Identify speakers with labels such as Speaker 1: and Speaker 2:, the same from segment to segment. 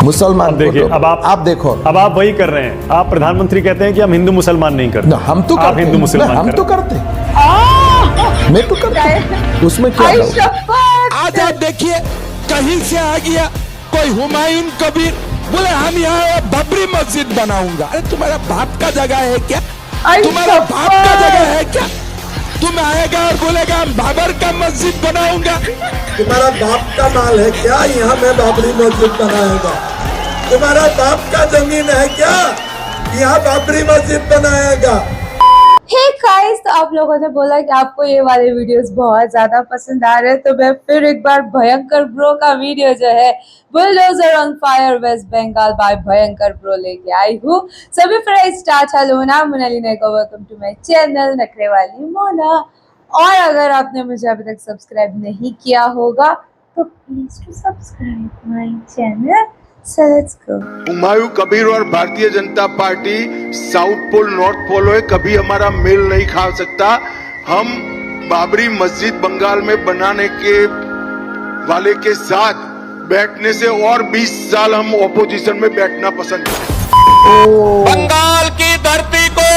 Speaker 1: मुसलमान
Speaker 2: देखिए, अब आप
Speaker 1: देखो,
Speaker 2: अब आप वही कर रहे हैं। आप प्रधानमंत्री कहते हैं कि हम हिंदू मुसलमान नहीं करते।
Speaker 1: हम तो
Speaker 2: आप हिंदू मुसलमान
Speaker 1: हम तो करते, मैं तो करता, उसमें क्या है?
Speaker 3: आज आप देखिए कहीं से आ गया कोई हुमायूं कबीर, बोले हम यहाँ बाबरी मस्जिद बनाऊंगा। अरे तुम्हारा बाप का जगह है क्या? तुम्हारा बाप का जगह है क्या? तुम आएगा और बोलेगा हम बाबर का मस्जिद बनाऊंगा।
Speaker 4: तुम्हारा बाप का माल है क्या? यहाँ मैं बाबरी मस्जिद बनाएगा। तुम्हारा बाप का जमीन है क्या? यहाँ बाबरी मस्जिद बनाएगा।
Speaker 5: हे गाइस, तो आप लोगों ने बोला कि आपको ये वाले वीडियोस बहुत ज्यादा पसंद आ रहे हैं, तो मैं फिर एक बार भयंकर ब्रो का वीडियो जो है bulldozer on fire West Bengal by भयंकर ब्रो लेके आई हूँ। सभी फ्रेंड्स, स्टार्ट हेलो ना मुनाली ने को वेलकम टू माय चैनल नखरे वाली मोना। और अगर आपने मुझे अभी तक सब्सक्राइब नहीं किया होगा तो please to subscribe my channel. So let's go.
Speaker 6: Humayun Kabir और Bharatiya Janata Party south pole north pole है, कभी हमारा मेल नहीं खा सकता। हम बाबरी मस्जिद बंगाल में बनाने के वाले के साथ बैठने से और 20 साल हम ऑपोजिशन में बैठना पसंद करें।
Speaker 7: बंगाल की धरती को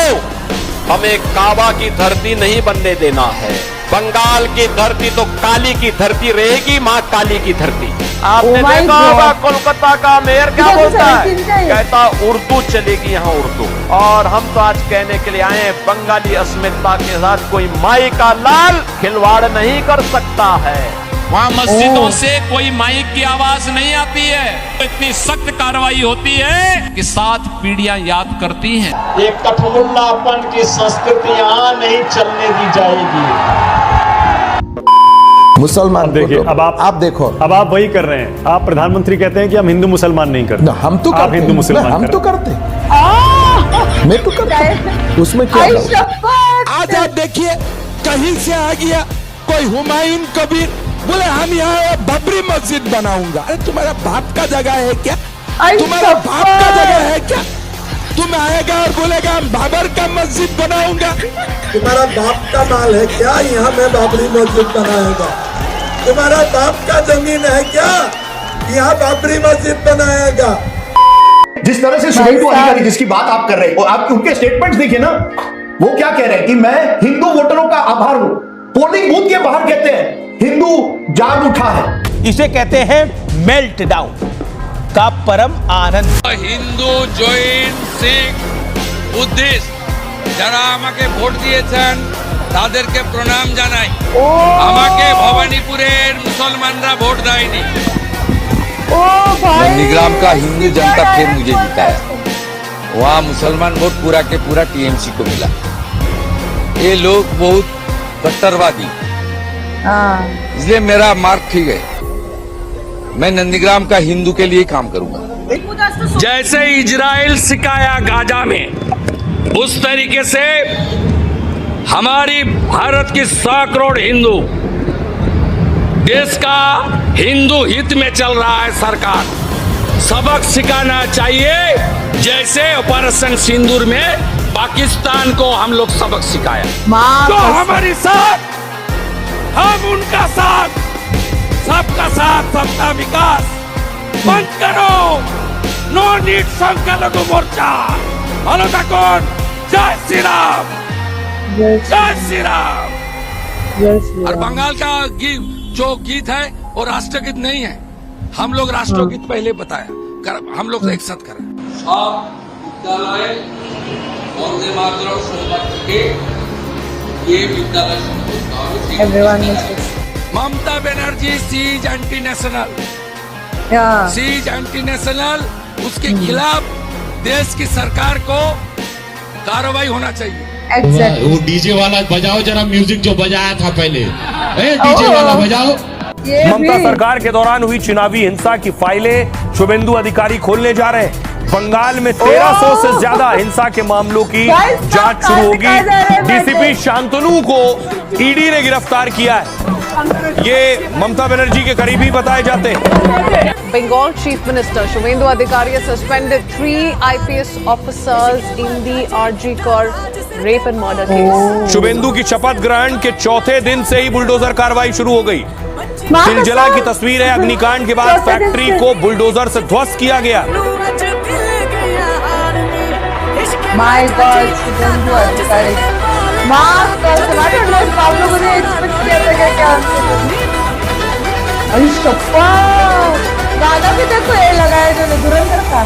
Speaker 7: हमें काबा की धरती नहीं बनने देना है। बंगाल की धरती तो काली की धरती रहेगी, माँ काली की धरती। आपने देखा होगा कोलकाता का मेयर क्या बोलता है, कहता उर्दू चलेगी यहाँ उर्दू। और हम तो आज कहने के लिए आए हैं, बंगाली अस्मिता के साथ कोई माई का लाल खिलवाड़ नहीं कर सकता है। वहाँ मस्जिदों से कोई माइक की आवाज नहीं आती है, तो इतनी सख्त कार्रवाई होती है कि 7 पीढ़ियां याद करती हैं।
Speaker 8: ये कठमुल्लापन की संस्कृति यहाँ नहीं चलने दी जाएगी।
Speaker 1: मुसलमान
Speaker 2: देखिए, अब आप
Speaker 1: देखो,
Speaker 2: अब आप वही कर रहे हैं। आप प्रधानमंत्री कहते हैं कि हम हिंदू मुसलमान नहीं करते।
Speaker 1: हम तो
Speaker 2: आप हिंदू मुसलमान
Speaker 1: हम तो करते, मैं तो करता, उसमें क्या है?
Speaker 3: आज आप देखिए कहीं से आ गया कोई हुमायूं कबीर, बोले हम यहाँ बाबरी मस्जिद बनाऊंगा। अरे तुम्हारा बाप का जगह है क्या? तुम्हारा बाप का जगह है क्या? तुम आएगा और बोलेगा हम बाबर का मस्जिद बनाऊंगा।
Speaker 4: तुम्हारा बाप का माल है क्या? यहाँ मैं बाबरी मस्जिद बनाएगा। तुम्हारा बाप का जमीन है क्या? यहाँ बाबरी मस्जिद बनाएगा।
Speaker 9: जिस तरह से शुभेंदु अधिकारी जिसकी बात आप कर रहे हो, आप उनके स्टेटमेंट्स देखिए ना, वो क्या कह रहे हैं कि मैं हिंदू वोटरों का आभार हूं। पोलिंग बूथ के बाहर कहते हैं हिंदू जाग उठा है।
Speaker 10: इसे कहते हैं मेल्ट डाउन का परम आनंद।
Speaker 7: হিন্দু জৈন শিখ বুদ্ধিস্ট যারা আমাকে ভোট দিয়েছেন তাদেরকে প্রণাম জানাই। আমাকে ভবানীপুরের মুসলমানরা ভোট দেয়নি।
Speaker 11: नंदीग्राम का हिंदू जनता फिर मुझे जिताया। वहाँ मुसलमान वोट पूरा के पूरा टीएमसी को मिला। ये लोग बहुत कट्टरवादी, इसलिए मेरा मार्क ठीक है। मैं नंदीग्राम का हिंदू के लिए काम करूंगा।
Speaker 7: जैसे इजराइल सिकाया गाजा में, उस तरीके से हमारी भारत की 100 करोड़ हिंदू, देश का हिंदू हित में चल रहा है। सरकार सबक सिखाना चाहिए, जैसे ऑपरेशन सिंदूर में पाकिस्तान को हम लोग सबक सिखाया। तो हमारी साथ, हम उनका साथ, सबका साथ सबका विकास। बंद करो नो नीड संख्यालघु मोर्चा। हेलो कौन? जय श्री राम, जय श्री राम। और बंगाल का जो गीत है वो राष्ट्रगीत नहीं है। हम लोग राष्ट्रगीत पहले बताया, हम लोग एक साथ करें। सब विद्यालय वंदे मातरम संबद्ध के ये विद्यालय Mamata Banerjee sees anti national, sees anti national, उसके खिलाफ देश की सरकार को कार्रवाई होना चाहिए।
Speaker 12: वो डीजे वाला बजाओ जरा, म्यूजिक जो बजाया था पहले, डीजे वाला बजाओ।
Speaker 10: ममता सरकार के दौरान हुई चुनावी हिंसा की फाइलें शुभेंदु अधिकारी खोलने जा रहे हैं। बंगाल में 1300 से ज्यादा हिंसा के मामलों की जांच शुरू होगी। डीसीपी शांतनु को ईडी ने गिरफ्तार किया है। ये ममता बनर्जी के करीबी बताए जाते हैं।
Speaker 13: Bengal Chief Minister Shubhendu Adhikari has suspended 3 IPS officers in the RG Kar rape and murder case.
Speaker 10: Suvendu की शपथ ग्रहण के चौथे दिन से ही बुलडोजर कार्रवाई शुरू हो गई। तिलजला की तस्वीर है। अग्निकांड के बाद फैक्ट्री को बुलडोजर से ध्वस्त किया गया।
Speaker 5: माय गॉड, शुभेंदु अधिकारी माफ कर, आप लोगों ने एक्सपेक्ट किया था क्या? अरे शप्पा, गाना भी देखो ये लगाया जो धुरंधर का।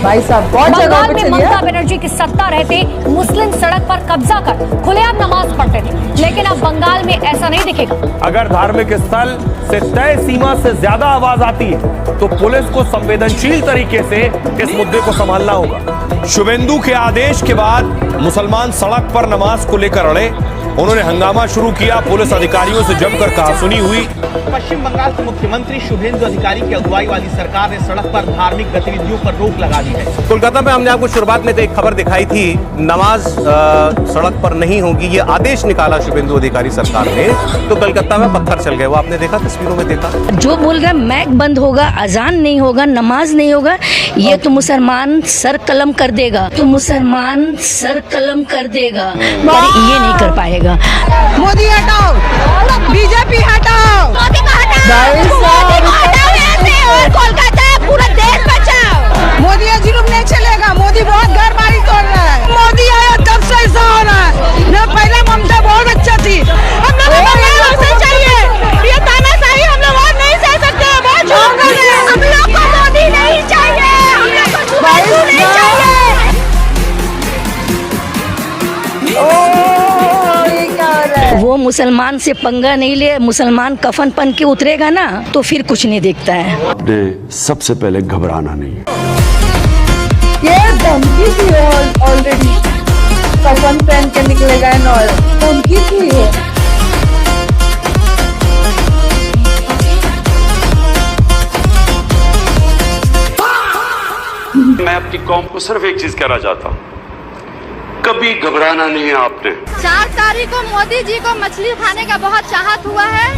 Speaker 5: भाई साहब बहुत जगह पे चलिए।
Speaker 14: ममता बनर्जी की सत्ता रहते मुस्लिम सड़क पर कब्जा कर खुलेआम नमाज पढ़ते थे, लेकिन अब बंगाल में ऐसा नहीं दिखेगा।
Speaker 10: अगर धार्मिक स्थल से तय सीमा से ज्यादा आवाज आती है तो पुलिस को संवेदनशील तरीके से इस मुद्दे को संभालना होगा। शुभेंदु के आदेश के बाद मुसलमान सड़क पर नमाज को लेकर अड़े, उन्होंने हंगामा शुरू किया। पुलिस अधिकारियों से जमकर कहासुनी हुई।
Speaker 15: पश्चिम बंगाल के मुख्यमंत्री शुभेंदु अधिकारी की अगुवाई वाली सरकार ने सड़क पर धार्मिक गतिविधियों पर रोक लगा दी है।
Speaker 16: कोलकाता में हमने आपको शुरुआत में तो एक खबर दिखाई थी, नमाज सड़क पर नहीं होगी, ये आदेश निकाला शुभेंदु अधिकारी सरकार ने, तो कलकत्ता में पत्थर चल गए। वो आपने देखा, तस्वीरों में देखा।
Speaker 17: जो बोल रहा है मैक बंद होगा, अजान नहीं होगा, नमाज नहीं होगा, ये तो मुसलमान सर कलम कर देगा, तो मुसलमान सर कलम कर देगा, पर ये नहीं कर पाएगा।
Speaker 18: मोदी हटाओ, बीजेपी हटाओ, मोदी को हटाओ, कोलकाता पूरा देश बचाओ। मोदी जुलूम नहीं चलेगा, मोदी बहुत घर बारी तोड़ रहा है। मोदी आया तब से ऐसा हो रहा है ना, पहले ममता बहुत अच्छा थी। हम लोग को चाहिए, ये तानाशाही हम लोग और नहीं सह सकते, बहुत झूठ कर रहे हैं। हम लोग को मोदी नहीं चाहिए, हम लोग को शुभेंदु नहीं चाहिए।
Speaker 17: वो मुसलमान से पंगा नहीं ले, मुसलमान कफन पहन के उतरेगा ना तो फिर कुछ नहीं देखता है।
Speaker 19: आपने सबसे पहले घबराना नहीं।
Speaker 5: ये धमकी थी ऑलरेडी, कफन पहन के निकलेगा और धमकी थी ये।
Speaker 19: मैं अपनी कौम को सिर्फ एक चीज कहना चाहता हूँ, कभी घबराना नहीं है आपने।
Speaker 18: 4 तारीख को मोदी जी को मछली खाने का बहुत चाहत हुआ है,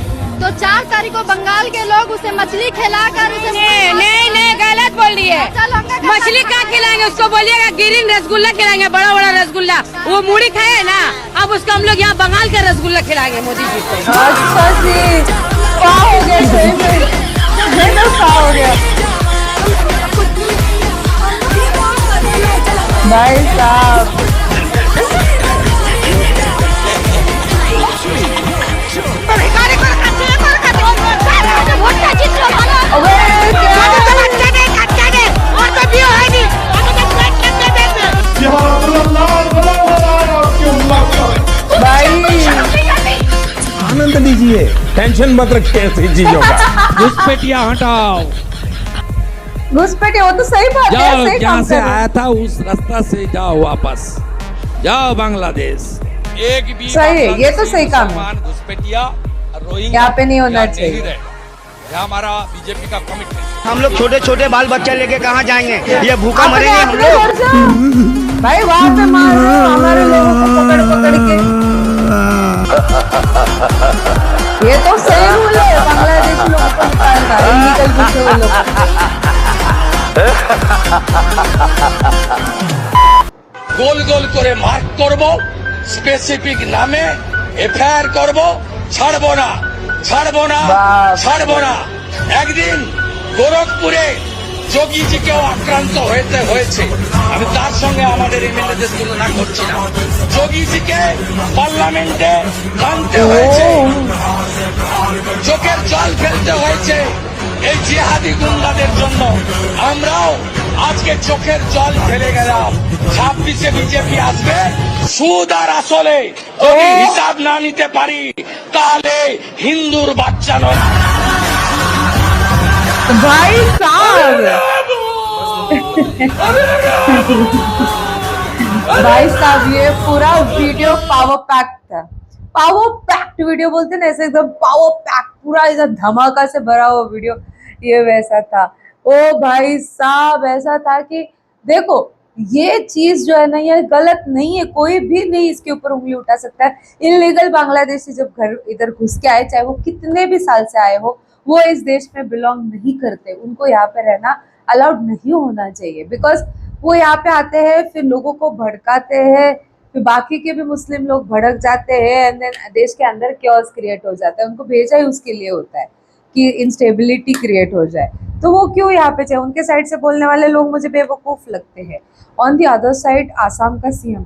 Speaker 18: तो 4 तारीख को बंगाल के लोग उसे मछली खिलाकर उसे नहीं गलत बोल रही है। मछली क्या खिलाएंगे उसको, बोलिएगा ग्रीन रसगुल्ला खिलाएंगे, बड़ा बड़ा रसगुल्ला। वो मूढ़ी खाए है ना, अब उसको हम लोग यहाँ बंगाल का रसगुल्ला खिलाएंगे मोदी जी को।
Speaker 5: अच्छा जी, क्या हो गया? सही में क्या हो गया भाई साहब?
Speaker 3: आनंद लीजिए, टेंशन मत रखिए ऐसी चीजों का।
Speaker 12: घुसपैठिया हटाओ,
Speaker 5: घुसपैठिया, वो तो सही बात है।
Speaker 12: जाओ, जहाँ से आया था उस रास्ता से जाओ, वापस जाओ बांग्लादेश। एक भी
Speaker 5: सही है, ये तो सही काम है।
Speaker 12: घुसपैठिया
Speaker 5: यहाँ पे नहीं होना चाहिए।
Speaker 12: यह हमारा बीजेपी का कमिटमेंट।
Speaker 15: हम लोग छोटे छोटे बाल बच्चे लेके कहाँ जाएंगे? ये भूखा मरेंगे हम लोग।
Speaker 5: भाई वहाँ पे मार हमारे लोगों को पकड़ के। ये तो सही रूल है, बांग्लादेश लोगों को निकालना, इलीगल घुसे हुए लोग।
Speaker 7: গোল গোল করে মার্ক করব, স্পেসিফিক নামে এফআইআর করব, ছাড়বো না। একদিন গোরখপুরে যোগীজিকেও আক্রান্ত হয়েছে, আমি তার সঙ্গে আমাদের এমএলএদের তুলনা করছি না। যোগীজিকে পার্লামেন্টে টানতে হয়েছে, চোখের জল ফেলতে হয়েছে এই জিহাদি গুন্ডাদের জন্য। আমরাও আজকে চোখের জল ফেলে গেলাম। 26-এ বিজেপি আসবে, সুদ আর আসলে যদি হিসাব না নিতে পারি তাহলে হিন্দুর বাচ্চা নয়।
Speaker 5: भाई साहब भाई साहब, ये पूरा वीडियो पावर पैक्ड था। पावर पैक्ड वीडियो बोलते ना, ऐसे एकदम पावर पैक्ड, पूरा ऐसा धमाका से भरा हुआ वीडियो ये वैसा था। ओ भाई साहब, ऐसा था कि देखो ये चीज जो है ना, ये गलत नहीं है, कोई भी नहीं इसके ऊपर उंगली उठा सकता है। इलीगल बांग्लादेशी जब घर इधर घुस के आए, चाहे वो कितने भी साल से आए हो, वो इस देश में बिलोंग नहीं करते, उनको यहाँ पे रहना अलाउड नहीं होना चाहिए। बिकॉज वो यहाँ पे आते हैं, फिर लोगों को भड़काते हैं, फिर बाकी के भी मुस्लिम लोग भड़क जाते हैं एंड देन देश के अंदर क्योस क्रिएट हो जाता है। उनको भेजा ही उसके लिए होता है कि इंस्टेबिलिटी क्रिएट हो जाए, तो वो क्यों यहाँ पे चाहिए? उनके साइड से बोलने वाले लोग मुझे बेवकूफ़ लगते हैं। On the other side Assam का सीएम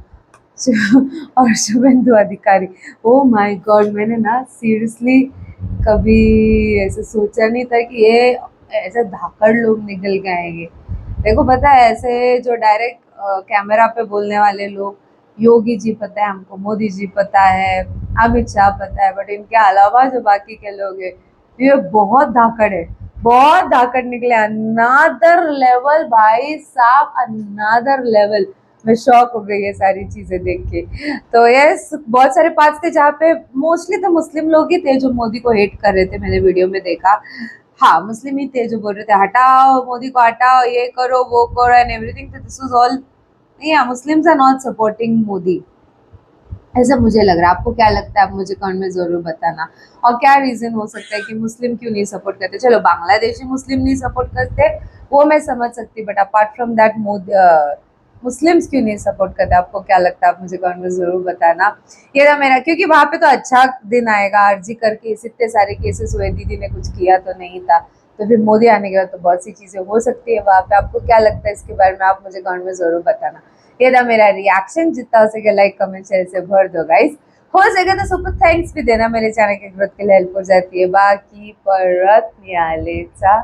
Speaker 5: और शुभेंदु अधिकारी, ओ माय गॉड, मैंने ना सीरियसली कभी ऐसे सोचा नहीं था कि ये ऐसे धाकड़ लोग निकल के आएंगे। देखो पता है, ऐसे जो डायरेक्ट कैमरा पे बोलने वाले लोग, योगी जी पता है हमको, मोदी जी पता है, अमित शाह पता है, बट इनके अलावा जो बाकी के लोग हैं ये बहुत धाकड़ है, बहुत धाकड़ निकले। अनदर लेवल भाई साहब, अनदर लेवल। मैं शॉक हो गई ये सारी चीजें देख के। तो यस, बहुत सारे पार्ट्स थे जहाँ पे मोस्टली तो मुस्लिम लोग ही थे जो मोदी को हेट कर रहे थे, मैंने वीडियो में देखा। हाँ, मुस्लिम ही थे जो बोल रहे थे हटाओ मोदी को, हटाओ, ये करो वो करो and everything. This was all, या Muslims are not supporting Modi, ऐसा मुझे लग रहा है। आपको क्या लगता है आप मुझे कमेंट में जरूर बताना। और क्या रीजन हो सकता है कि मुस्लिम क्यों नहीं सपोर्ट करते? चलो बांग्लादेशी मुस्लिम नहीं सपोर्ट करते वो मैं समझ सकती, but apart from that Muslims क्यों नहीं सपोर्ट करते? आपको क्या लगता है आप मुझे कमेंट में जरूर बताना। ये था मेरा, क्योंकि वहाँ पे तो अच्छा दिन आएगा। आरजी करके इतने सारे केसेस हुए, दीदी ने कुछ किया तो नहीं था, तो फिर मोदी आने के बाद तो बहुत सी चीजें हो सकती है वहाँ पे। आपको क्या लगता है इसके बारे में आप मुझे कमेंट में जरूर बताना। ये था मेरा रिएक्शन। जितना हो सके लाइक कमेंट शेयर से भर दो गाइस। हो सके तो सुपर थैंक्स भी देना, मेरे चैनल की ग्रोथ के लिए हेल्प हो जाती है। बाकी परत न्यायालयाचा